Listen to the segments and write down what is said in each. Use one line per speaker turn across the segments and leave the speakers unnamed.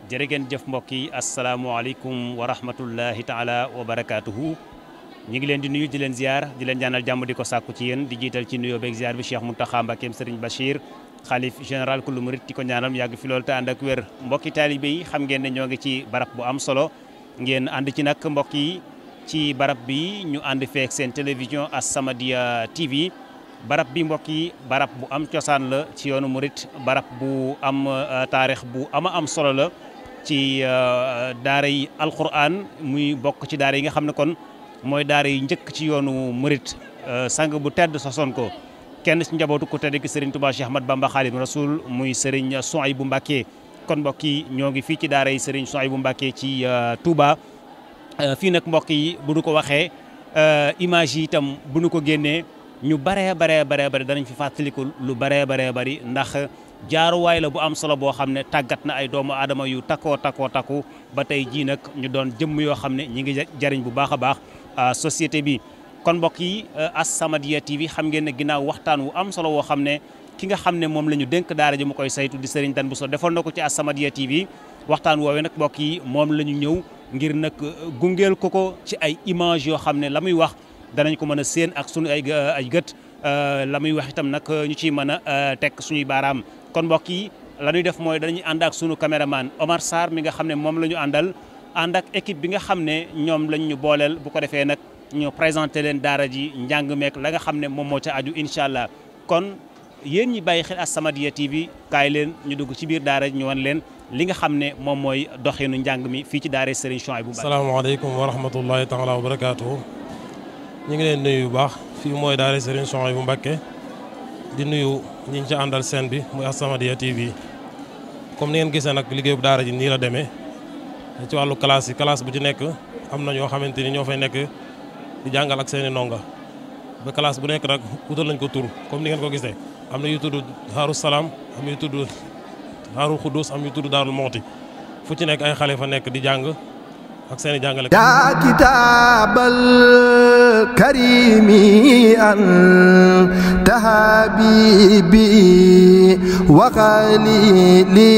jërë ngeen jëf mbokk yi asalaamualeykum wa rahmatullahi taala wa barakaatuhu. ñu ngi leen di nuyu di leen ziar di leen ñaanal jàmm di ko sàkku ci yéen di jiital ci nuyoo beeg ziar bi Cheikh Mountakha Mbacké Serigne Bachir xalif général kullu murid di ko ñaanal mu yàgg fi loolu te ànd ak wér. mbokki taalibe yi xam ngeen ne ñoo ngi ci barab bu am solo ngeen ànd ci nag mbokk yi ci barab bi ñu ànd feek seen télévision As-Samadiyya TV. barab bi mbokk yi barab bu am cosaan la ci yoonu murit barab bu am taarix bu am solo la ci daara yi alquran muy bokk ci daara yi nga xam ne kon mooy daara yi njëkk ci yoonu murit sang bu tedd sosoon ko kenn ci njabootu ku tedd ki Serigne Touba Cheikh Ahmad Bamba Khadim Rasoul muy Serigne Souhaïbou Mbacké kon mbokk yi ñoo ngi fii ci daara yi Serigne Souhaïbou Mbacké ci Touba fii nag mbokk yi bu nu ko waxee image yi itam bu nu ko génnee ñu baree danañ fi fàttaliku lu baree bari ndax jaaruwaay la bu am solo boo xam ne tàggat na ay doomu aadama yu takku ba tey jii nag ñu doon jëmm yoo xam ne ñi ngi jariñ bu baax a baax société bi. kon mbokk yi As-Samadiyya TV xam ngeen ne ginnaaw waxtaan wu am solo woo xam ne ki nga xam ne moom la ñu dénk daara ji mu koy saytu di Serigne Dan Bousso defoon na ko ci As-Samadiyya TV waxtaan woowee nag mbokk yi moom la ñu ñëw ngir nag gungeel ko ci ay image yoo xam ne la muy wax danañ ko mën a séen ak sunu ay gët la muy wax itam nag ñu ciy mën a tekk suñuy baaraam. kon mbokk yi la ñuy def mooy dañuy ànd ak sunu caméraman Omar Sarr mi nga xam ne moom la ñu àndal ànd ak équipe bi nga xam ne ñoom lañ ñu booleel bu ko defee nag ñu présenté leen daara ji njàng meek la nga xam ne moom moo ca aju incha allah. kon yéen ñi bàyyi xel As-Samadiyya TV kaay leen ñu dugg ci biir daara ji ñu wan leen li nga xam ne moom mooy doxinu njàng mi fii ci daara Serigne Souhaïbou Mbacké.
asalaamaaleykum wa rahmatullahi taala wa barakaatuhu. ñu ngi leen nuyu bu baax fii mooy daara Serigne Souhaïbou Mbacké di nuyu ñi ñu ci àndal scène bi muy As-Samadiyya TV comme ni ngeen gisee nag liggéeyu daara ji nii la demee ci wàllu classe yi classe bu ci nekk am na ñoo xamante ni ñoo fay nekk di jàngal ak seeni ndonga ba classe bu nekk nag wutal nañ ko tur comme ni ngeen ko gisee am na yu tudd Daaru Salaam am yu tudd Daaru Xuddus am yu tudd Daarul Moxti fu ci nekk ay xale fa nekk di jàng ak seeni jàngale
yaa kitaabal karimi anta habibi wa khalili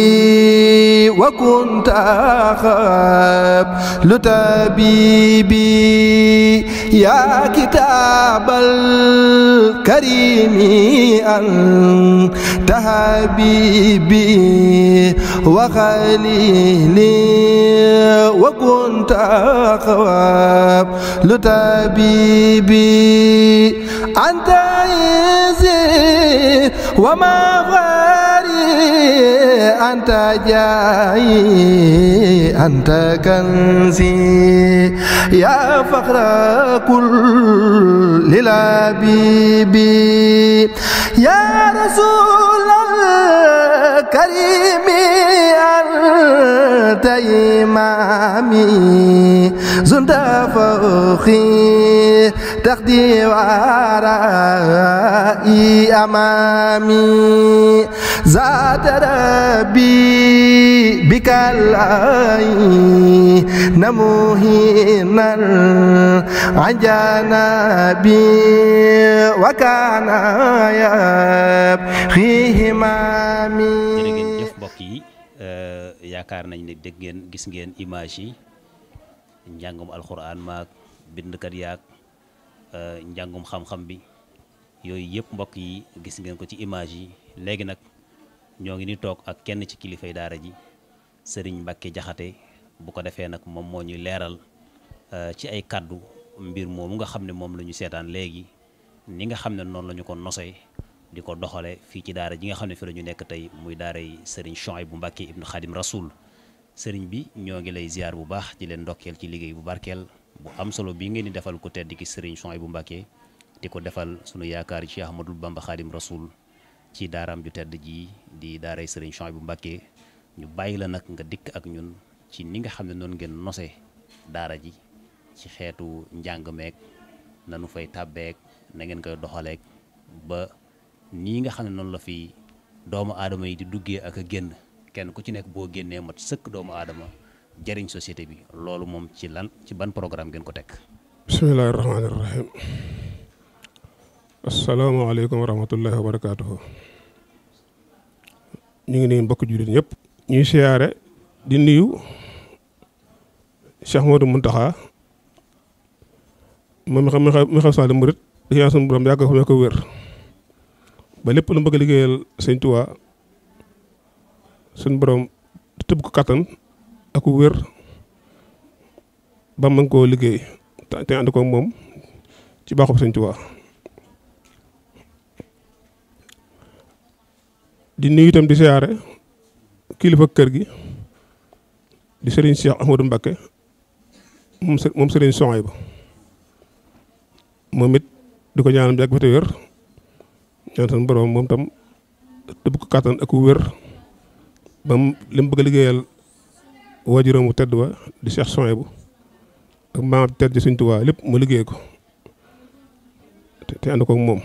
wa kunta qablu tabibi yaa kitaabal karimi anta habibi wa khalili wa kunta قواب لتبيبي أنت عزي وما غاري أنت جاي أنت كنزي يا فخر كل لبيبي يا رسول الكريم أنت إمامي زنت فوقي تقدي ورائي أمامي ذات ربي بك العين نموهنا عن جنبي وكان يبخي همامي.
jërëjëf mbokk yi yaakaar nañ ne dégg ngeen gis ngeen image yi njàngum alxuraan maak bindkat yaak njàngum xam-xam bi yooyu yëpp mbokk yi gis ngeen ko ci image yi. léegi nag ñoo ngi ni toog ak kenn ci kilifay daara ji Serigne Mbacké Jaxate bu ko defee nag moom moo ñuy leeral ci ay kaddu mbir moomu nga xam ne moom la ñu seetaan léegi ni nga xam ne noonu la ñu ko nosee di ko doxale fii ci daara ji nga xam ne fi la ñu nekk tey muy daara yi Serigne Souhaïbou Mbacké ibnu Khadim Rasoul. Serigne bi ñoo ngi lay ziar bu baax di leen ndokkeel ci liggéey bu barkeel bu am solo bii ngeen di defal ku tedd ki Serigne Souhaïbou Mbacké di ko defal sunu yaakaar ci Cheikh Ahmadou Bamba Khadim Rasoul ci daaraam ju tedd ji di daaray Serigne Souhaïbou Mbacké ñu bàyyi la nag nga dikk ak ñun ci ni nga xam ne noonu ngeen nosee daara ji ci xeetu njàng meek nanu fay tàbbeek na ngeen koy doxaleek ba nii nga xam ne noonu la fi doomu aadama yi di duggee ak a génn kenn ku ci nekk boo génnee mat sëkk doomu aadama jëriñ société bi loolu moom ci ban programme ngeen ko teg.
bismillahi rahmaani rahim. asalaamaaleykum wa rahmatullahi wa barakaatuhu. ñu ngi nii mbokk jullit ñëpp ñuy siyaare
di nuyu Cheikh Modou Mountakha moom mi xam saa de murit di ñaan suñu borom yàgg ko wér ba lépp lu bëgg a liggéeyal Sëñ Tuubaa suñu borom tëbb ko kattan ak wér ba mën koo liggéey te ànd ko moom ci baaxub Sëñ Tuubaa di nuyu itam di siyaare kilifa kër gi di Serigne Cheikh Ahmadou Mbacké moom Serigne Souhaïbou moom it di ko ñaanal yàgg fa te wér ñaan seen borom moom tam tëbb ko kàttan ak wér ba li mu bëgg a liggéeyal waajuram mu tedd wa di Cheikh Souhaïbou ak maam tedd ji Sëñ Tuubaa lépp mu liggéey ko te ànd ko ak moom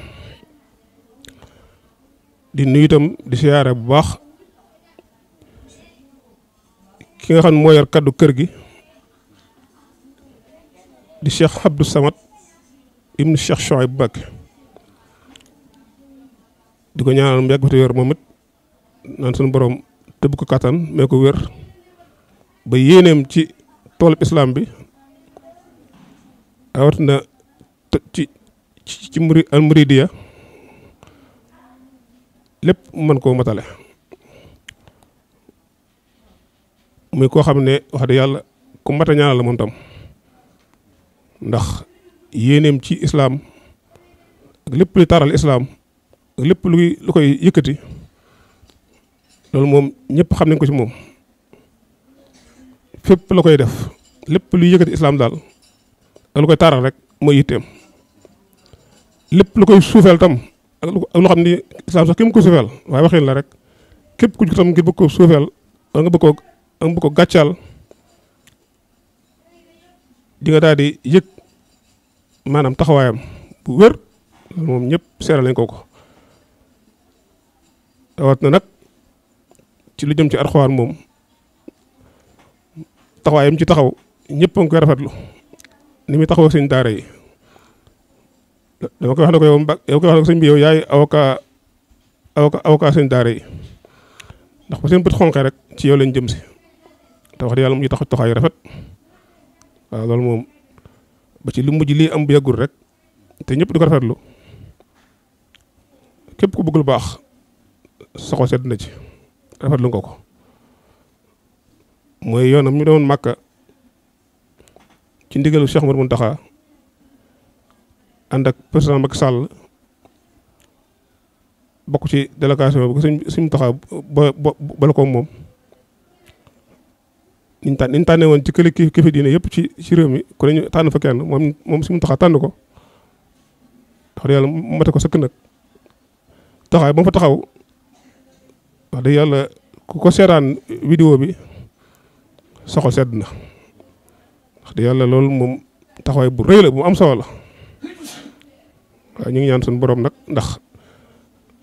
di nuyu itam di siyaare bu baax ki nga xam ne moo yor kaddu kër gi di Cheikh Abdou Samad ibnu Cheikh Souhaïbou Mbacké di ko ñaanal mu yàgg fa te wér moom it naan suñu borom tëbb ko kattan mee ko wér ba yéeneem ci toolub islam bi rawatina ci al muridiya lépp mën koo matale muy koo xam ne wax dëgg yàlla ku mat a ñaanal la moom tam ndax yéeneem ci islaam ak lépp luy taral islaam ak lépp lu koy yëkkati loolu moom ñëpp xam nañ ko ci moom fépp la koy def lépp luy yëkkati islaam daal ak lu koy taral rek mooy yitteem lépp lu koy suufeel tam ak loo xam ni islaam sax ki mu ko suufeel waaye waxin la rek képp ku tam ngir bëgg ko suufeel wala nga bëgg ko gàccaal di nga daal di yëg maanaam taxawaayam bu wér loolu moom ñëpp seeral nañ ko rawat na nag ci lu jëm ci Alxuraan moom taxawaayam ci taxaw ñëpp a ngi koy rafetlu ni muy taxaw seen daara yi dama koy wax ne ko yow koy wax ne ko sëñ bi yow yaay avocat seen daara yi ndax ba seen bët xonqee rek ci yow lañ jëm si te wax dëgg yàlla mu ngi taxaw yu rafet waaw loolu moom ba ci lu mujj lii am bu yàggul rek te ñëpp di ko rafetlu képp ku bëgg lu baax soxo sedd na ci rafetlu nga ko mooy yoonam ñu doon Màkka ci ndigalu Cheikh Mouhamadou Mountakha ànd ak président Macky Sall bokk ci délégation bi suñu taxaw bala ko moom niñ tànnee woon ci këli kifi diine yëpp ci réew mi ku ne ñu tànn fa kenn moom suñu taxaw tànn ko wax dëgg yàlla mate ko sëkk nag taxawaay ba mu fa taxaw wax dëgg yàlla ku ko seetaan vidéo bi soxal sedd na wax dëgg yàlla loolu moom taxawaay bu rëy la bu am solo la waaw ñu ngi ñaan suñu borom nag ndax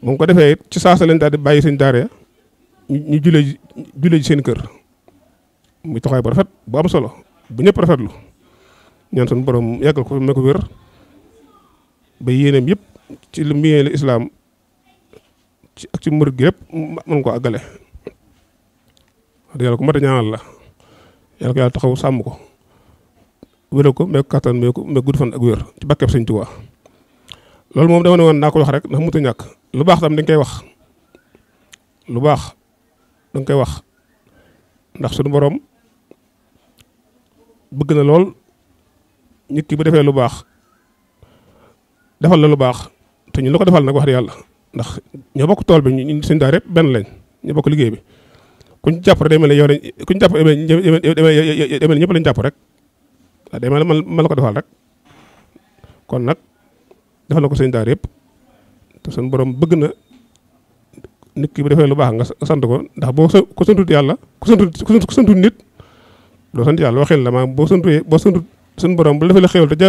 bu ko defee it ci saasa leen daal di bàyyi seen daara ñu julee ji seen kër muy taxawaay bu rafet bu am solo bu ñëpp rafetlu ñaan suñu borom yàggal ko me ko wér ba yéeneem yëpp ci lu miyee la islaam ak ci murid gi yëpp mën ko àggale wax dëgg yàlla ku mat a ñaanal la yàlla ko yàlla taxaw sàmm ko wéral ko mee ko kattan mee gudd fan ak wér ci bàkkeeb Sëñ Tuubaa loolu moom dama ne woon naa ko wax rek ndax mënut a ñàkk lu baax tam dañ koy wax lu baax dañ koy wax ndax suñu borom bëgg na lool nit ki bu defee lu baax defal la lu baax te ñu la ko defal nag wax dëgg yàlla ndax ñoo bokk tool bi ñu seen daara yëpp benn lañ ñu bokk liggéey bi kuñ jàpp rek day mel ne yow dañ kuñ jàpp demee ñëpp lañ jàpp rek waaw day mel ne man la ko defal rek kon nag defal na ko seen daara yëpp te suñu borom bëgg na nit ki bu defee lu baax nga sant ko ndax boo ko santut yàlla ku santut nit doo sant yàlla waxil la maanaam boo santut suñu borom bu defee la xéwal te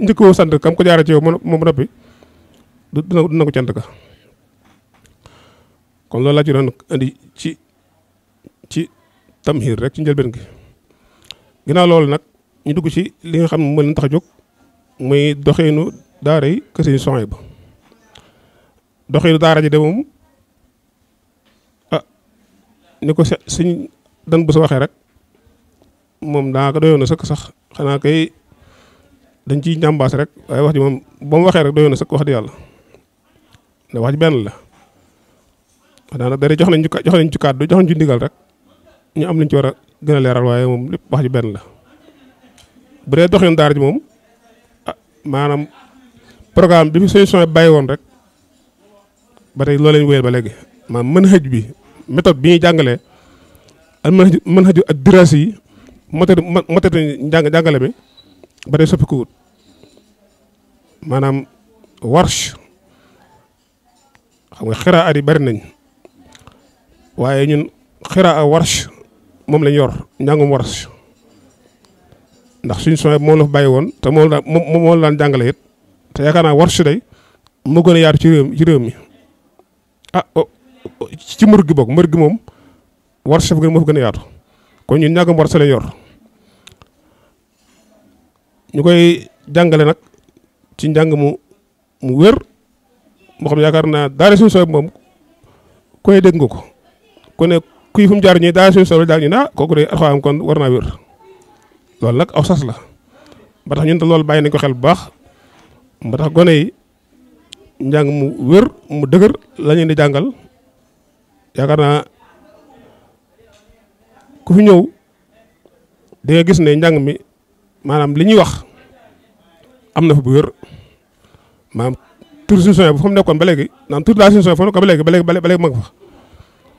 njëkkoo sant kam ko jaara ci yow moom noppi dina ko cant ka kon loolu laa ci doon andi ci tamxiir rek ci njëlbeen gi ginnaaw loolu nag ñu dugg ci li nga xam ne moo leen tax a jóg muy doxeenu daara yi kër Sëñ Souhaïbou doxeenu daara ji de moom ni ko sëñ dan bu sa waxee rek moom daanaka doyoon na sëkk sax xanaa kay dañ ciy njàmbaas rek waaye wax ji moom ba mu waxee rek doyoon na sëkk wax di yàlla ndax wax ji benn la daanaka dara jox nañ ci kàddu jox nañ ci ndigal rek ñu am luñ ci war a gën a leeral waaye moom lépp wax ji benn la bu dee doxin daara ji moom maanaam programme bi fi solution bàyyi woon rek ba tey loolu lañ wéyal ba léegi maanaam manhaj bi méthode bi ñuy jàngalee ak manhaj ak dirasi yi motet jàngale bi ba tey soppikuwut maanaam warsh xam nga xiraa at yi bari nañ waaye ñun xiraa a warsh moom lañ yor njàngum warsh ndax suñu son moom la fa bàyyi woon te moom la daan jàngale it te yaakaar naa warsh day moo gën a yaatu ci réew mi ci mër gi bokk mër gi moom warsh moo fa gën a yaatu kon ñun njàngum warsh lañ yor ñu koy jàngale nag ci njàng mu wér moo xam yaakaar naa daara suñu sooy moom koy dégg nga ko ku ne kuy fu mu jaar ñi daara suñu sooy daal ñu ne kooku de alxaam kon war naa wér loolu nag aw sas la ba tax ñun te loolu bàyyi nañ ko xel bu baax ba tax gone yi njàng mu wér mu dëgër la ñu di jàngal yaakaar naa ku fi ñëw di nga gis ne njàng mi maanaam li ñuy wax am na fa bu wér maanaam tur suñu soñ bu fa mu nekkoon ba léegi naan tur daa suñu soñ fa mu nekkoon ba léegi ma nga fa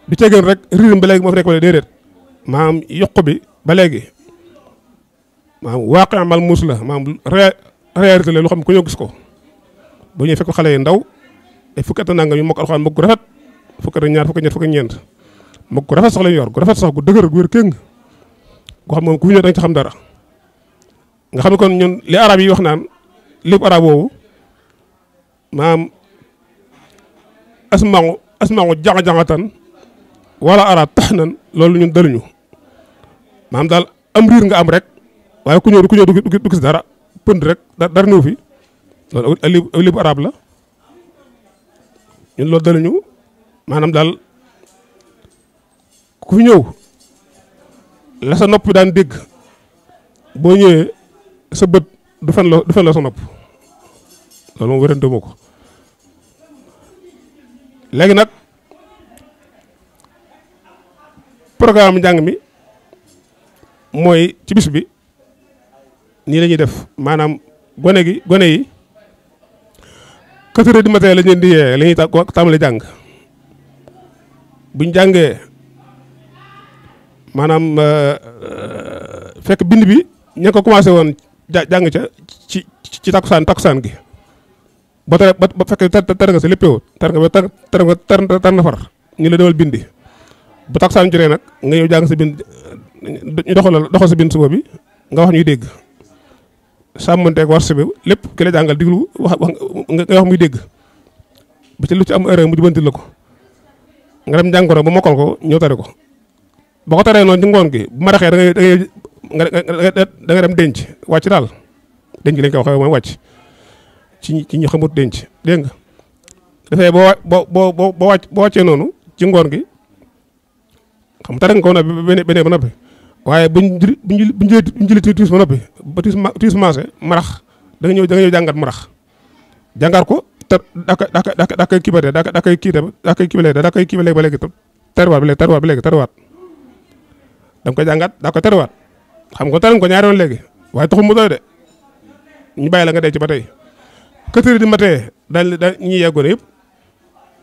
du ceegeen rek riiram ba léegi moo fa nekk ba léegi déedéet maanaam yokk bi ba léegi maanaam waaqi amal muus la maanaam réalité la loo xam ne ku ñëw gis ko bu ñuy fekk xale yi ndaw ay fukki at nangam yu mokk alxuraan mokk gu rafet fukki at ñaar fukki ñett fukki ñeent mokk gu rafet sax lañu yor gu rafet sax gu dëgër gu wér kéng goo xam moom ku fi ñëw da nga ci xam dara nga xam ne kon ñun li arab yi wax naan lépp arab boobu maanaam asmau jaxa-jaxatan wala arab tax nan loolu ñun daluñu maanaam daal am riir nga am rek waaye ku ñëw du gis dara pënd rek dara ñëw fi loolu lépp arab la ñun loolu daluñu maanaam daal ku fi ñëw la sa nopp daan dégg boo ñëwee sa bët du fen la sa nopp loolu moom wérante moo ko léegi nag programme njàng mi mooy ci bis bi nii la ñuy def maanaam gone yi 4 heures du matin la ñu leen di yee la ñuy tàmbali jàng buñ jàngee maanaam fekk bind bi ña ko commencé woon jàng ca ci takkusaan gi ba fekkee tar nga sa léppéwoo tar na far ñu la demal bindi bu takkusaan jotee nag nga ñëw jàng sa bind ñu doxal sa bind suba bi nga wax ñuy dégg sàmmanteeg warsi bi lépp ki la jàngal diglu wax nga wax muy dégg ba ci lu ci am erreur mu jubantil la ko nga dem jàng ko ba mokkal ko ñëw tari ko boo ko taree noonu ci ngoon gi bu ma raxee da nga dem denc wàcc daal denc lañ ko waxee mooy wàcc ci ñu xamut denc dégg nga dafay boo wàccee noonu ci ngoon gi xam tare nga ko noppi beneen ba noppi waaye buñ jëlee tiis ba noppi ba tiis maase marax da nga ñëw jàngat marax jàngat ko te daa koy kibate daa koy kibale ba léegi terwaat da nga koy jàngat daa koy terwaat xam nga taren ko ñaari yoon léegi waaye taxul mu doy de ñu bàyyi la nga denc ba tey 4 heures du matin daal ñuy yeggoon yëpp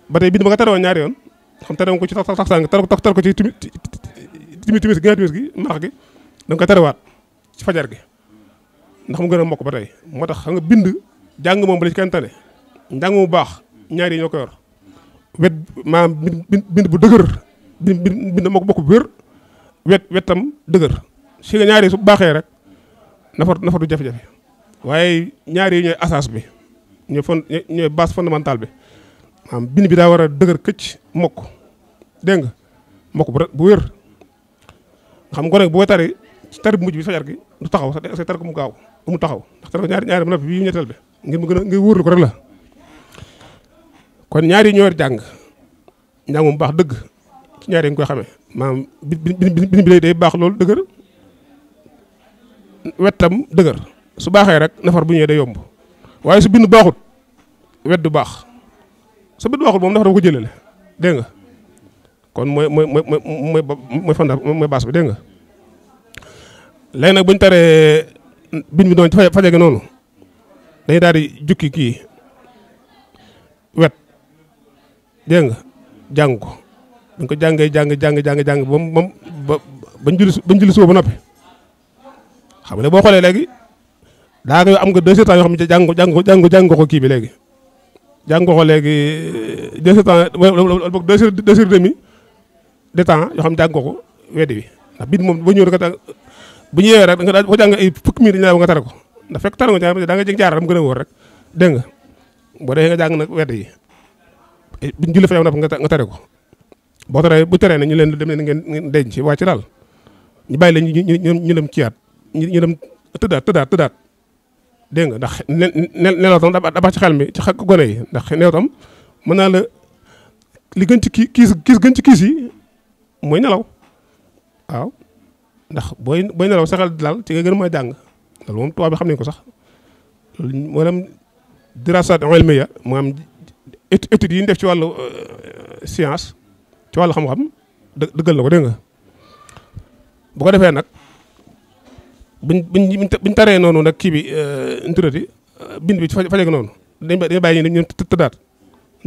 ba tey bind ba nga terewoon ñaari yoon xam terewoon ko ci taxsaan tar ko ci timis gi marax gi da nga koy terewaat ci fajar gi ndax mu gën a mokk ba tey moo tax xam nga bind jàng moom ba la ci kenn tane njàng mu baax ñaari yi ñoo ko yor wet maanaam bind bu dëgër bind moo ko bokk bu wér wetam dëgër si nga ñaari su baaxee rek nafa du jafe-jafe waaye ñaari yi ñooy asas bi ñooy base fondamentale bi maanaam bind bi daa war a dëgër këcc mokk dégg nga mokk bu wér xam nga bu tari tari bu mujj bi fajar gi du taxaw sa tari ko mu gaaw mu taxaw ndax tari ko ñaari ba noppi bii ñetteel bi ngir mu gën a ngir wóorlu ko rek la kon ñaari yi ñoo jàng njàng mu baax dëgg ci ñaari yi nga koy xamee maanaam bind bi day baax loolu dëgër wettam dëgër su baaxee rek nafar bu ñëwee day yomb waaye su bind baaxut wet du baax su bind baaxut moom nafar bu ko jëlale dégg nga kon mooy fanda mooy baas bi dégg nga léegi nag buñu taree bind bi doon ci faje gi noonu dañuy daal di jukki kii wet dégg nga jàng ko dañ ko jàng ba bañ julli suba ba noppi xam nga boo xoolee léegi daa nga am nga 2 heures temps yoo xam ne jàng ko kii bi léegi jàng ko léegi 2 heures temps wala boog 2 heures demi de temps yoo xam ne jàng ko weddi bi ndax bind moom ba ñëw rek bu ñëwee rek da nga ko jàng ay fukki minutes dañu la nga tare ko ndax fekk tare nga da nga jëg jaar dam gën a wóor rek dégg nga boo defee nga jàng nag weddi yi buñ julli fa yow nga tare ko boo taree bu teree ne ñu leen dem leen ngeen denc wàcc daal ñu bàyyi leen ñu dem kiyaat ñu dem tëddaat dégg nga ndax nelaw tam da baax ci xel mi ci gone yi ndax nelaw tam mën naa la li gën ci kiis gën ci kiis yi mooy nelaw waaw ndax booy nelaw sa xel daal ci nga gën a mën a jàng loolu moom tubaab bi xam nañ ko sax loolu maanaam dirasat ilmiya maanaam études yi ñu def ci wàllu science ci wàllu xam-xam dëggal na ko dégg nga bu ko defee nag buñ taree noonu nag kii bi nturati bind bi ci fajeg noonu dañ bàyyi ñu tëddaat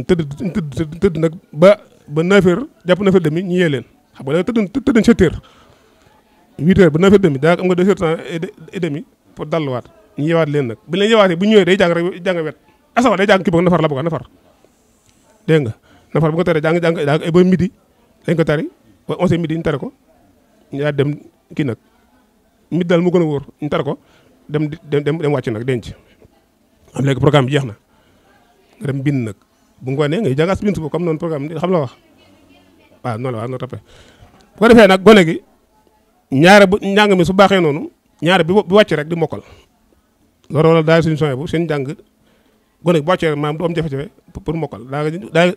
tëdd nag ba 9 heures jàpp 9 heures demi ñu yee leen xam nga tëdd 7 heures 8 heures ba 9 heures demi daa am nga 2 heures temps et demi pour dalluwaat ñu yeewaat leen nag bu leen yeewaatee bu ñëwee day jàng rek jàng wet asawa day jàng kii boog nafar la bëgg nafar dégg nga nafar bu ko taree jàng ay ba midi lañ ko tari ba 11 midi ñu tare ko ñu daal dem kii nag midi daal mu gën a wóor ñu tare ko dem wàcc nag denc am léegi programme bi jeex na nga dem bind nag bu ngoonee ngay jàngaas bind suba comme noonu programme xam la wax waaw noonu la waaw noonu toppee bu ko defee nag gone gi ñaare bu njàng mi su baaxee noonu ñaare bi wàcc rek di mokkal loolu wala daal suñu soñé bu seen njàng gone gi bu wàccee rek maanaam du am jafe-jafe pour mokkal daa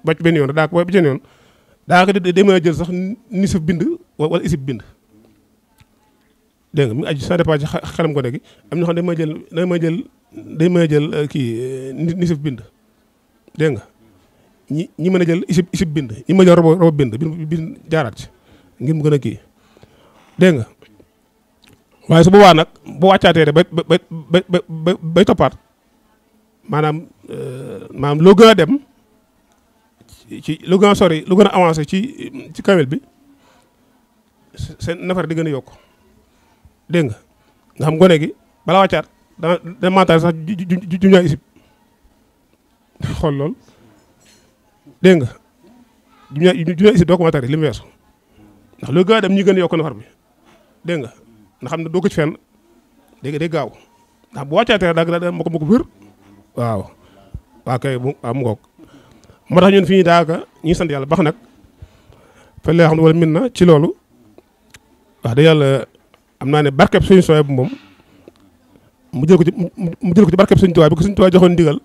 wàcc benn yoon daa ko bi seen yoon daa ko day mën a jël sax nisif bind wala isib bind dégg nga mi ngi aju ça dépend ci xelam gone gi am ñoo xam ne day mën a jël kii nisif bind dégg nga ñi mën a jël isib bind ñi mën a jël robo bind jaaraat ci ngir mu gën a kii dégg nga waaye su boobaa nag bu wàccaatee bay toppaat maanaam loo gën a dem ci lu gën a sori lu gën a avancé ci kamel bi seen nafar di gën a yokk dégg nga xam gone gi bala wàccaat dana mantaal sax juñaa isib xool lool dégg nga juñaa isib doo ko matari li mu weesu ndax loo gën a dem ñi gën a yokk nafar bi dégg nga nga xam ne doo ko ci fenn day gaaw ndax bu wàccaatee da ma ko wér waaw kay mu ngoog moo tax ñun fi ñu daaka ñuy sant yàlla baax nag fa lay xam ne wala min na ci loolu wax dëgg yàlla am naa ne barkeb suñu sooy bu moom mu jël ko ci barkeb suñu tuwaay bi ko suñu tuwaay joxoon ndigal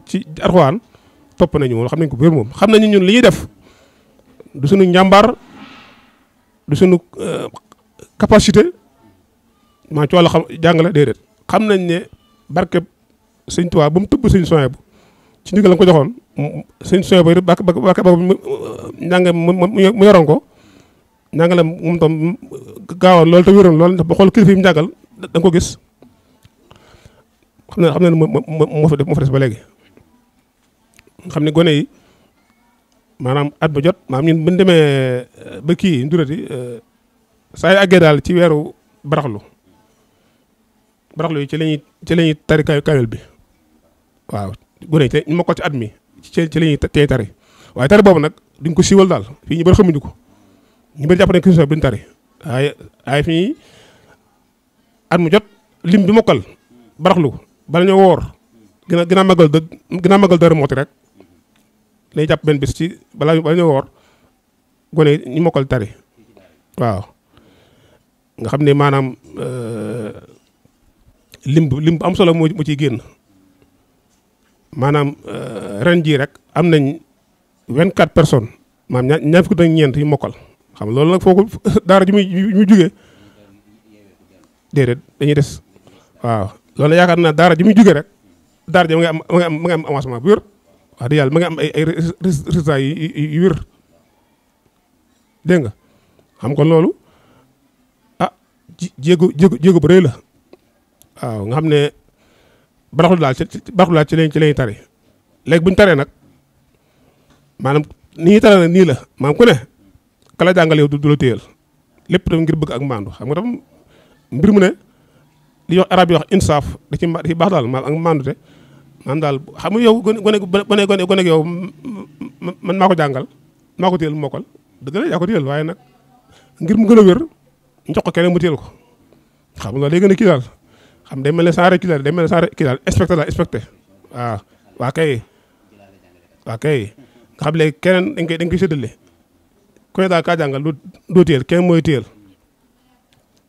ci Alxuraan topp nañu moom xam nañ ko wér moom xam nañu ñun li ñuy def du suñu njàmbaar du suñu capacité maa ci wàllu xam jàngale déedéet xam nañ ne barkeb suñu tuwaay ba mu tëbb suñu sooy bu ci ndigal la ko joxoon suñu sooy bu ba njàng mu yoroon ko njàngale moom tam gaawoon loolu te wéroon loolu ndax ba xool kilifa yi mu njàngal da nga ko gis xam ne moo fa des ba léegi xam ne gone yi maanaam at ba jot maanaam ñun bu ñu demee ba kii ndurati saa yu àggee daal ci weeru baraxlu yi ci lañuy tari kaamil bi waaw gone yi te ñu mokkal ci at mi ci lañuy tey tari waaye tari boobu nag duñ ko siiwal daal fii ñu bëri xamuñu ko ñu bëri jàpp ne Christmas duñ tari waaye fii at mu jot lim bi mokkal baraxlu bala ñoo woor gën a magal dara mooti rek lay jàpp benn bis ci bala ñoo woor gone ñu mokkal tari waaw nga xam ne maanaam lim bu am solo mu ciy génn maanaam ren jii rek am nañ 24 personnes maanaam ñaar fukki ak ñeent yu mokkal xam loolu nag foofu daara ji muy jugee déedéet dañuy des waaw loolu yaakaar naa daara ji muy jógee rek daara ji ma ngi am avancement bu wér wax dëgg yàlla ma ngi am ay résultats yu wér dégg nga xam kon loolu ah jéego bu rëy la waaw nga xam ne baraxlu daal ci lañ tari léegi bu ñu taree nag maanaam ni ñuy taree nag nii la maanaam ku ne kala jàngale yow du la téyel lépp tam ngir bëgg ak maandu xam nga tam mbir mu ne li wax arab yi wax insaaf da ci baax daal maanaam ak maandu te maanaam daal xam nga yow gone yow man maa ko jàngal maa ko téyel mokkal dëgg la yaa ko téyel waaye nag ngir mu gën a wér jox ko keneen mu téyel ko xam nga loolu day gën a kii daal xam day mel ne saa rek kii daal day mel ne saa rek kii daal inspecté la inspecté waaw waa kay nga xam léegi keneen dañ koy séddale ku ne daal kaa jàngal doo téyel keneen mooy téyel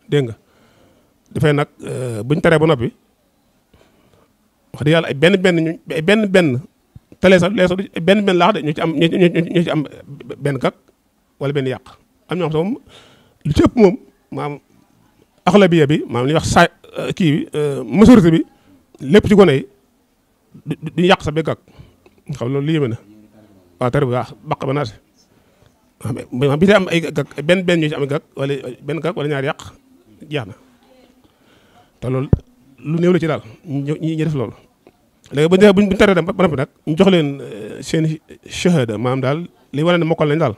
dégg nga dafay nag buñ taree ba noppi wax dëgg yàlla ay benn télé sax benn laax de ñu ci am benn gag wala benn yàq am ñoo xam moom lu ci ëpp moom maam axlabiya bi maam li ñuy wax saa kii bi majorité bi lépp ci gone yi du yàq sax ba gag xam loolu li yéeme na waaw tari bi waaw baq ba naate bi te am ay gag benn ñu ci am gag wala benn gag wala ñaari yàq jeex na te loolu lu néew la ci daal ñi def loolu léegi buñ taree dem ba noppi nag ñu jox leen seen shahada maanaam daal li wane ne mokkal nañ daal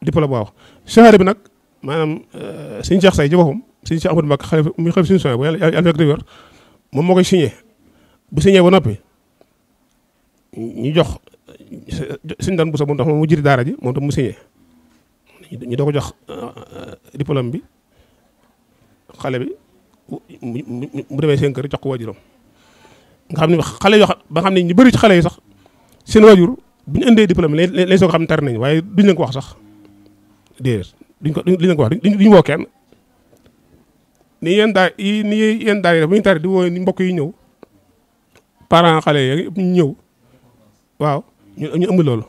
diplôme bu waaw shahada bi nag maanaam suñu Cheikh Say ci boppam suñu Cheikh Ahmadou Mbacké xale muy xale suñu soñ bu yàlla fekk di wér moom moo koy signé bu signé ba noppi ñu jox suñu daan bu sa moom tax moom mu jëri daara ji moom tam mu signé ñu doo ko jox diplôme bi xale bi mu demee seen kër jox ko waajuram nga xam ne xale yoo xam ba nga xam ne ñu bëri ci xale yi sax seen waajur bu ñu indee diplôme lañ soo ko xam ne tar nañ waaye duñ leen ko wax sax déedéet duñ leen ko wax duñ woo kenn ni yéen daal yi def bu ñu tari di woo ni mbokk yi ñëw parents xale yi ñu ñëw waaw ñu ëmb loolu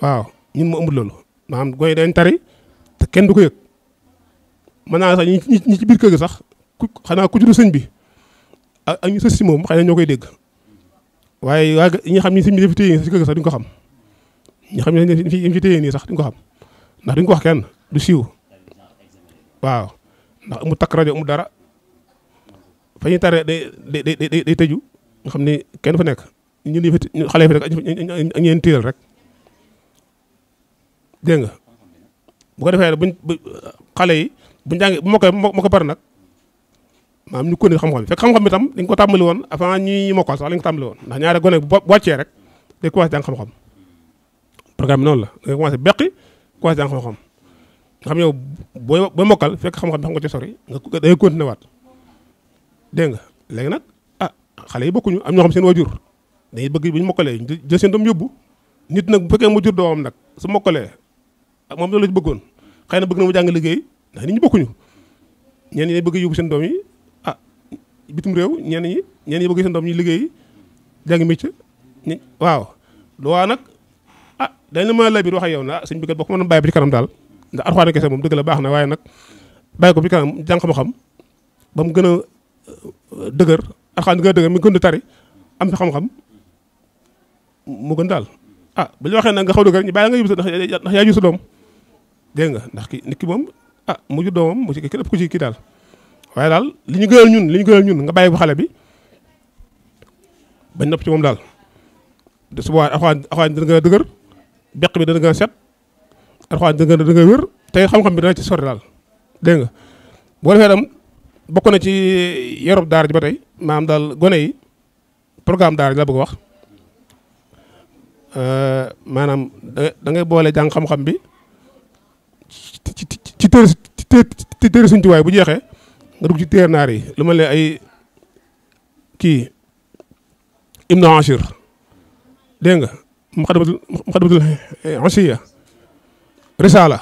waaw ñun mu ëmb loolu maanaam gooy dañ tari te kenn du ko yëg mën naa sax ñi ci biir kër gi sax xanaa ku juru sëñ bi ak ñu sës si moom xëy na ñoo koy dégg waaye ñi xam ni sëñ bi dafa téye si kër gi sax duñ ko xam ñi xam ne fi téye nii sax duñ ko xam ndax duñ ko wax kenn du siiw waaw ndax mu takk rajo mu dara fa ñuy tare day tëju nga xam ne kenn fa nekk ñun ñi fa xale yi fa nekk ak ñeen téyel rek dégg nga bu ko defee buñ xale yi buñ jàngee bu moo ko pare nag maanaam ñu connaît xam-xam bi fekk xam-xam bi tam dañ ko tàmbali woon avant ñuy mokkal sax lañ ko tàmbali woon ndax ñaari gone bu wàccee rek day commencé jàng xam-xam programme bi noonu la da ngay commencé beqi commencé jàng xam-xam nga xam yow booy mokkal fekk xam-xam bi xam nga ci sori nga day continué waat dégg nga léegi nag ah xale yi bokkuñu am ñoo xam seen waajur dañuy bëgg bu ñu mokkalee jël seen doom yóbbu nit nag bu fekkee mu jur doomam nag su mokkalee ak moom loolu la ci bëggoon xëy na bëgg na mu jàng liggéey ndax nit ñi bokkuñu ñenn ñi bëgg yóbbu seen doom yi bitum réew ñenn ñi bëgg seen doom ñi liggéey jàngi métier waaw luwaa nag ah dañ la mën a lay biir wax ak yow na sëñ bi kat boo ko mën a bàyyi ba ci kanam daal ndax Alxuraan kese moom dëgg la baax na waaye nag bàyyi ko bi kanam jàng xam-xam ba mu gën a dëgër Alxuraan gën a dëgër mi gën a tari am fi xam-xam mu gën daal ah bu ñu waxee nag nga xaw dëgër ñu bàyyi nga yóbbu ndax yaa jur sa doom dégg nga ndax nit ki moom ah mu jur doomam mu ci kenn ëpp ko ci kii daal waaye daal li ñu gënal ñun nga bàyyi ko xale bi bañ nopp ci moom daal de su boobaa Alxuraan dina gën a dëgër beq bi dana gën a set Alxuraan dina gën a wér te xam-xam bi dana ci sori daal dégg nga boo defee tam bokk na ci yorob daara ji ba tey maanaam daal gone yi programme daara ji la bëgg a wax maanaam da ngay boole jàng xam-xam bi ci téere suñu tuwaay bu jeexee nga dugg ci téere naar yi lu mel ne ay kii Ibnu Ashir dégg nga Muqaddamatul Asiya Risala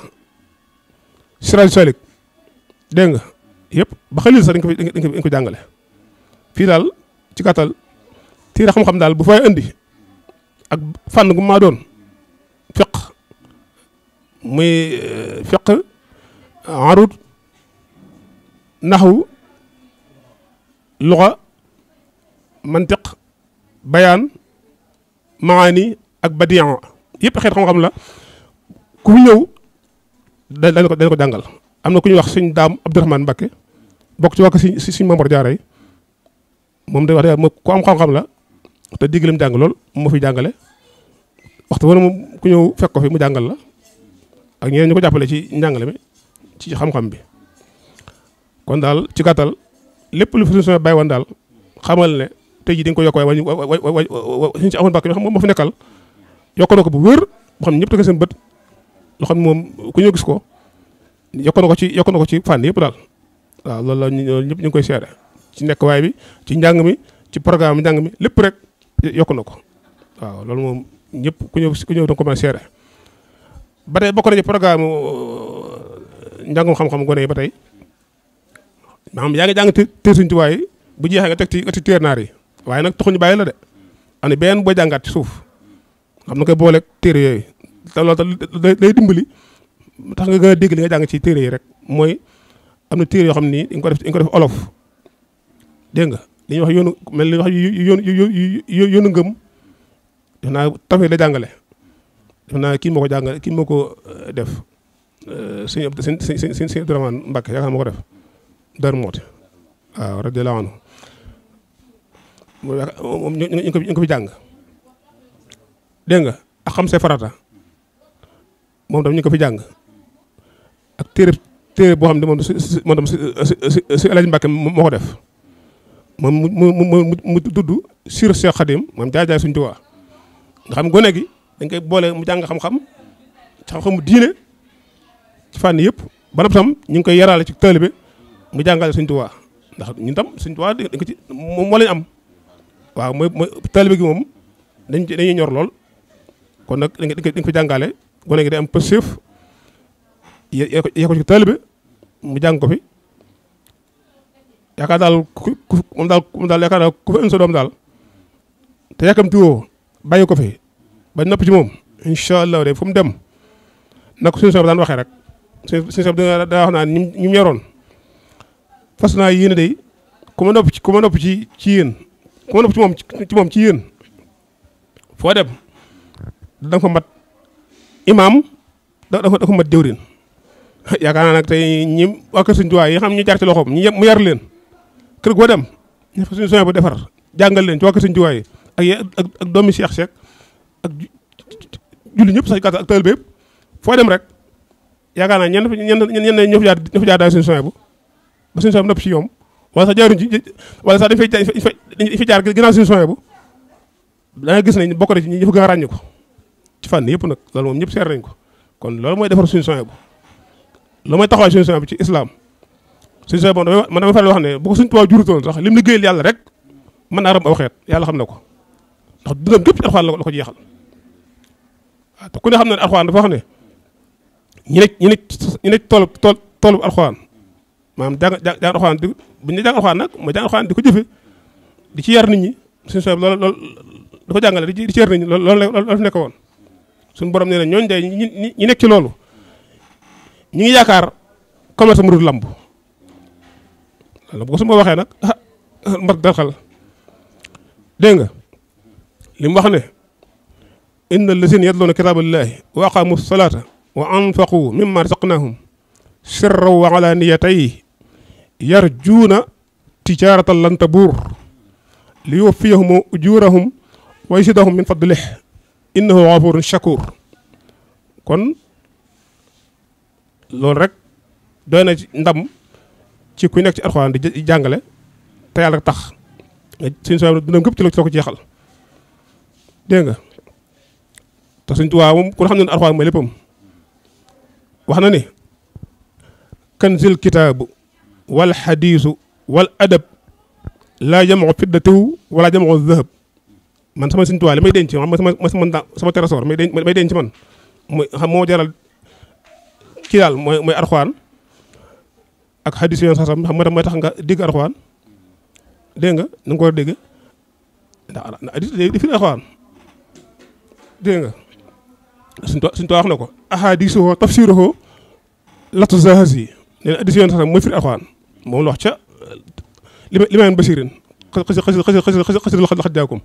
Siraaj Salik dégg nga yëpp ba xalil sax dañ ko jàngale fii daal ci gàttal téere xam-xam daal bu fay indi ak fànn gu maa doon fiq muy fiq arut naxwu luxa mantiq bayaan maani ak badian yëpp xeet xam-xam la ku fi ñëw dañ ko jàngal. am na ku ñuy wax sëñ Daam Abdourahmane Mbacké bokk ci wàkk si sëñ Mamor Jaara yi moom day wax dëgg ku am xam-xam la te digg lim jàng lool moo fi jàngale waxtu wala moom ku ñëw fekk ko fi mu jàngal la ak ñeneen ñu ko jàppale ci njàngale mi ci xam-xam bi. kon daal ci gàttal lépp lu fi suñu bàyyi woon daal xamal ne tey jii dañ ko yokk waaye suñu si amoon Mbacké bi xam moo fi nekkal yokk na ko bu wér boo xam ne ñëpp teg seen bët loo xam ne moom ku ñëw gis ko yokk na ko ci fànn yëpp daal waaw loolu la ñëpp ñu ngi koy seede ci nekk waay bi ci njàng mi ci programme njàng mi lépp rek yokk na ko waaw loolu moom ñëpp ku ñëw da nga ko mën a seede ba tey bokk na ci programme njàngum xam-xam gone yi ba tey maanaam yaa ngi jàng téer Sëñ Tuubaa yi bu jeexee nga teg ci téer naar yi waaye nag taxuñu bàyyi la de am na benn booy jàngaat ci suuf xam na koy booleeg téere yooyu te loolu day dimbali tax nga gën a dégg li nga jàng ci téere yi rek mooy am na téere yoo xam ni dañ ko def olof dégg nga li ñuy wax yoonu mel ni wax yoonu ngëm def naa tafee la jàngale def naa kii moo ko jàngale kii moo ko def sëñ Abdourahmane Mbacké yaakaar moo ko def Darou Mouhty waaw radiyallahu anhu moom ñu ko fi jàng dégg nga ak xam say farata moom tam ñu ko fi jàng ak téere boo xam ne moom tam si El Hadj Mbacké moo ko def moom mu tudd Sir Cheikh Khadim moom jaay Sëñ Tuubaa nga xam gone gi dañ koy boole mu jàng xam-xam ci xam-xamu diine ci fànn yëpp ba noppi tam ñu ngi koy yaraale ci taalibe mu jàngale Sëñ Tuubaa ndax ñun tam Sëñ Tuubaa dañ ko ci moom moo lañ am waaw mooy taalibe gi moom dañuy ñor lool kon nag dañ ko jàngale gone gi day am pësëf yee ko ci taalibe mu jàng ko fi yaakaar daal moom daal yaakaar daal ku fa indi sa doom daal te yàkkamti woo bàyyi ko fi ba nopp ci moom incha allah de fu mu dem nag suñu soxla daan waxee rek suñu soxla daa wax naa ñu ñoroon fas naa yéene day ku ma nopp ci yéen ku ma nopp ci moom ci yéen foo dem da nga fa mat imaam da nga fa mat déwrin yaakaar naa nag tey ñi waa kër Sëñ Tuubaa yi xam ñu jaar ci loxoom mu yar leen kër goo dem ñu fa suñu soxla bu defar jàngal leen ci waa kër Sëñ Tuubaa yi ak doomi Cheikh Seck ak julli ñëpp sax gàttal ak taalibe yëpp foo dem rek yaakaar naa ñenn ñoo fi jaar daal suñu soxla bu ba suñu soxla nopp ci ñoom wala sax jaaruñ ci wala sax dañ fi jaar ginnaaw suñu soxla bu da nga gis nañ bokk na ci ñi fa gën a ràññi ko ci fànn yëpp nag loolu moom ñëpp seer nañ ko kon loolu mooy defar suñu soxla bu loolu mooy taxawaay suñu soxla bu ci islam suñu soxla bu man dama faral wax ne bu ko Sëñ Tuubaa jurutoon sax lim liggéeyal yàlla rek mën naa ram aw xeet yàlla xam na ko ndax dundam gépp ci alxuraan la ko jeexal waaw te ku ne xam ne alxuraan dafa wax ne ñu nekk toolu alxuraan maanaam jàng alxuraan di bu ñu jàng alxuraan nag mooy jàng alxuraan di ko jëfe di ci yar nit ñi suñu soxla loolu di ko jàngale di ci yar nit ñi loolu fi nekk woon suñu borom nee na ñooñu de ñi nekk ci loolu ñi ngi yaakaar commerce mu dul lamb loolu bu ko su ma waxee nag mbar dalxal dégg nga li mu wax ne inna allazina yatluuna kitaaballahi wa aqaamu salaata wa anfaqu mimma razaqnahum sirran wa alaaniyatan yarjuuna tijaaratan lan tabuur li yuwaffiyahum ujurahum wa yazidahum min fadlih innahu gafurun shakur kon loolu rek doy na ci ndam ci ku nekk ci alxuraan di jàngale te yàlla tax suñu soo dundam képp ci la ko jeexal dégg nga te Sëñ Tuubaa moom ku xam ne alxuraan mooy léppam wax na ne kanzil kitaabu wal xadiisu wal adab laa jamoo fiddatihu wala jamoo zahab man sama Sëñ Tuubaa li may denc sama trésor may denc man mooy xam moo jaral kii daal mooy alxuraan ak xadiis yoon sax xam nga mooy tax nga dégg alxuraan dégg nga na nga ko dégg ndax hadiis di fi alxuraan dégg nga Sëñ Tuubaa wax na ko ahadiisuhu tafsiruhu latu zahasi nee na hadiis yoon sax mooy firi alxuraan moom la wax ca limaan basirin xasi laxat jaakum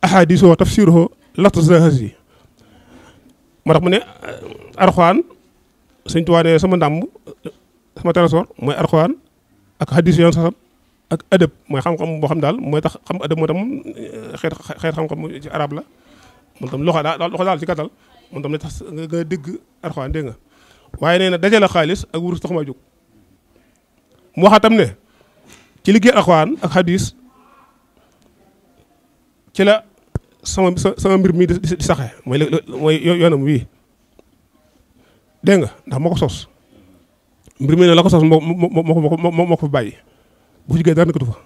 ahadisu wa tafsiruhu latazahasi moo tax mu ne Alxuraan Sëñ Tuubaa ne sama ndàmm sama trésor mooy Alxuraan ak hadis yoon sasam ak adab mooy xam-xam boo xam daal mooy tax xam adab moo tam xeet xam-xam ci arab la moom tam loxo daal ci gàttal moom tam ne tax nga dégg Alxuraan dégg nga waaye nee na dajale xaalis ak wurus tax ma jóg mu waxaatam ne ci liggéey Alxuraan ak hadis ci la sama mbir mi di saxe mooy yoonam wii dégg nga ndax moo ko sos mbir mi ne la ko sos moo ko fa bàyyi bu ci géej dara nekkatu fa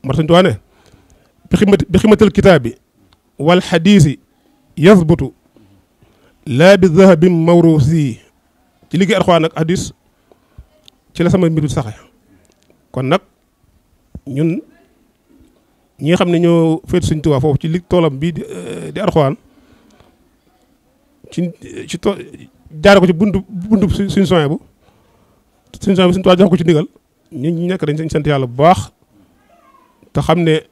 moo tax Sëñ Tuubaa ne bi ximatal kitaabi wal xadiisi yazbutu laa bi zahabin mawruusi ci liggéey Alxuraan ak hadis ci la sama mbir di saxe kon nag ñun ñi nga xam ne ñoo féetu Sëñ Tuubaa foofu ci li toolam bii di Alxuraan ci jaare ko ci buntu suñu soin bu Sëñ Tuubaa jox ko ci ndigal ñun ñi nekk dañ sant yàlla bu baax te xam ne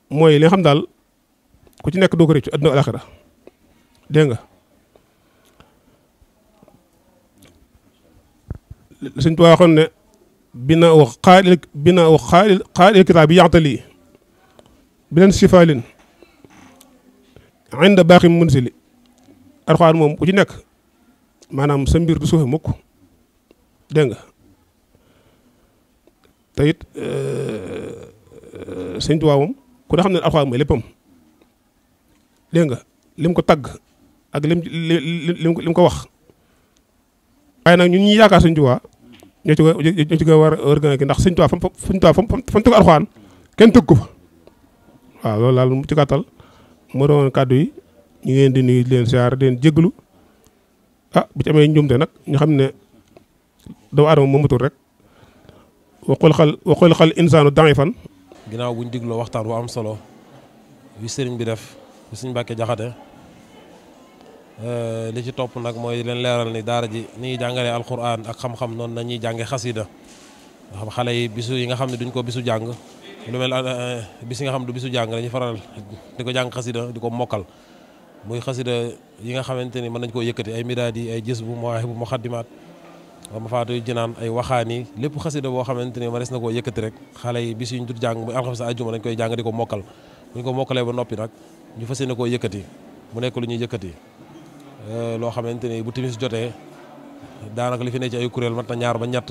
mooy li nga xam daal ku ci nekk doo ko rëccu àdduna alaxira dégg nga Sëñ Tuubaa waxoon ne bina u xaalil kitaab bi yaxtali bi leen sifaalin inda baaxi munsili Alxuraan moom ku ci nekk maanaam sa mbir du suufe mukk dégg nga te it Sëñ Tuubaa moom ku ne xam ne Alxuraan mooy léppam dégg nga lim ko tagg ak lim ko wax waaye nag ñun ñi yaakaar Sëñ Tuubaa ñoo ci gën a war a gi ndax Sëñ Tuubaa fa mu tëgg Alxuraan kenn tëgg ko fa waaw loolu daal ci gàttal moo doon kàddu yi ñu ngeen di nuyu di leen siyaar di leen jégalu bu ci amee njuumte nag ñu xam ne doomu aadama moo matul rek waxul xal insaanu da'ifan.
ginnaaw buñ digloo waxtaan bu am solo wi sëriñ bi def bi Sëriñ Mbàkke Jaxate li ci topp nag mooy leen leeral ni daara ji ni ñuy jàngalee alquran ak xam-xam noonu nañuy jànge xasida nga xam xale yi bisu yi nga xam ne duñ ko bisu jàng lu mel bis yi nga xam ne du bisu jàng dañuy faral di ko jàng xasida di ko mokkal muy xasida yi nga xamante ni mën nañ koo yëkkati ay midaad yi ay jës bu mawaahibu muxaddimaat ma faatu jinaan ay waxaan yi lépp xasida boo xamante ni ma des na koo yëkkati rek xale yi bis yi ñu dut jàng muy alxames àjjuma dañ koy jàng di ko mokkal bu ñu ko mokkalee ba noppi nag ñu fas yéene koo yëkkati mu nekk lu ñuy yëkkati loo xamante ni bu timis jotee daanaka li fi ne ci ay kuréel mat na ñaar ba ñett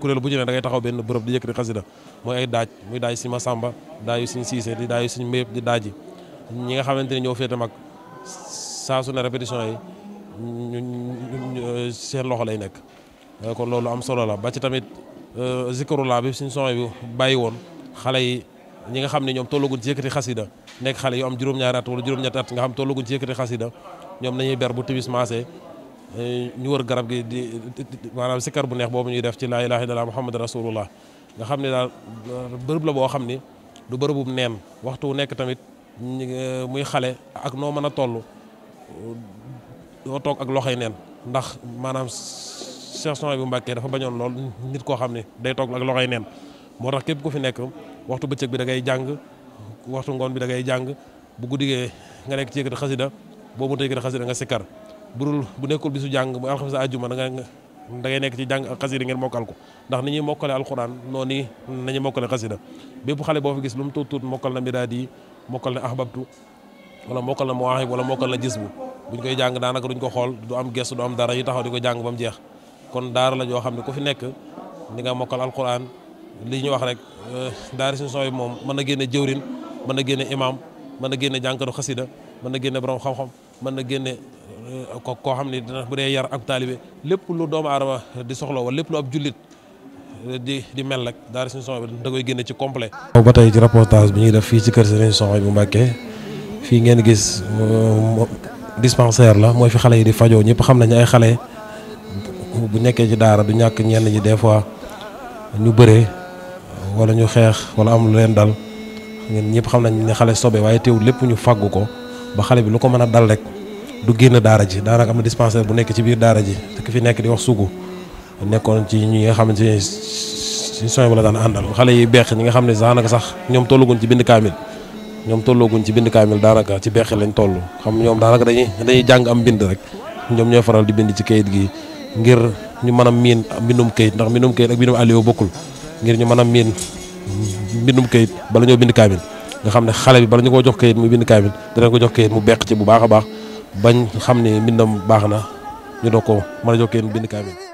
kuréel bu ñu ne da ngay taxaw benn bërëb di yëkkati xasida mooy ay daaj muy daaj si Masamba daayu suñ siise di daayu suñ mbéyëb di daaji ñi nga xamante ni ñoo féete mag saa su ne répétition yi seen loxo lay nekk kon loolu am solo la ba ci tamit zikrullah bi suñ son bi bàyyi woon xale yi ñi nga xam ne ñoom tollaguñ ci yëkkati xasida nekk xale yu am juróom-ñaari at wala juróom-ñetti at nga xam tollaguñ ci yëkkati xasida ñoom nañuy ber bu timis maasee ñu wër garab gi di maanaam sikkar bu neex boobu ñuy def ci laa ilaaha illallaah muhammad rasulullah nga xam ne daal bërëb la boo xam ni du bërëbu neen waxtu wu nekk tamit muy xale ak noo mën a toll doo toog ak loxoy neen ndax maanaam Cheikh Souhaïbou Mbacké dafa bañoon lool nit koo xam ne day toog ak loxoy neen moo tax képp ku fi nekk waxtu bëccëg bi da ngay jàng waxtu ngoon bi da ngay jàng bu guddigee nga nekk ci yëkkati xasida boobu mënta yëkkati xasida nga sikkar bu nekkul bisu jàng bu alxames àjjuma da ngay nekk ci jàng ak xasida ngeen mokkal ko ndax ni ñuy mokkale alxuraan noonu nañuy mokkale xasida bépp xale boo fi gis lu mu tuut tuut mokkal na midaad yi mokkal na ahbabtu wala mokkal na mawaahib wala mokkal na jës bu buñ koy jàng daanaka duñ ko xool du am gestu du am dara yi taxaw di ko jàng ba mu jeex kon daara la joo xam ne ku fi nekk di nga mokkal alxuraan li ñu wax rek daara suñu sooy moom mën na génne jëwrin mën na génne imam mën na génne jànkatu xasida mën na génne borom xam-xam mën na génne koo xam ne dina bu dee yar ak taalibe lépp lu doomu aadama di soxla wala lépp lu ab jullit di mel rek daara suñu son bi da koy génne ci complet ba tey ci reportage bi ñuy def fii ci kër Serigne Souhaïbou Mbacké fii ngeen gis dispensaire la mooy fi xale yi di fajoo ñëpp xam nañu ay xale bu nekkee ci daara du ñàkk ñenn ñi des fois ñu bëree wala ñu xeex wala am lu leen dal ngeen ñëpp xam nañ ne xale sobe waaye teewul lépp ñu fàggu ko ba xale bi lu ko mën a dal rek du génn daara ji daanaka am na dispensaire bu nekk ci biir daara ji te ki fi nekk di wax sugu nekkoon ci ñi nga xamante ne suñu soñ bu la daan àndal xale yi beex ñi nga xam ne daanaka sax ñoom tollaguñ ci bind kaamil daanaka ci beex lañ toll xam ñoom daanaka dañuy jàng am bind rek ñoom ñooy faral di bind ci kayit gi ngir ñu mën a miin mbindum kayit ndax mbindum kayit ak mbindum alio bokkul ngir ñu mën a miin mbindum kayit bala ñoo bind kaamil nga xam ne xale bi bala ñu ko jox kayit mu bind kaamil danañ ko jox kayit mu beex ci bu baax a baax bañ xam ne mbindam baax na ñu doog ko mën a jox kayit mu bind kaamil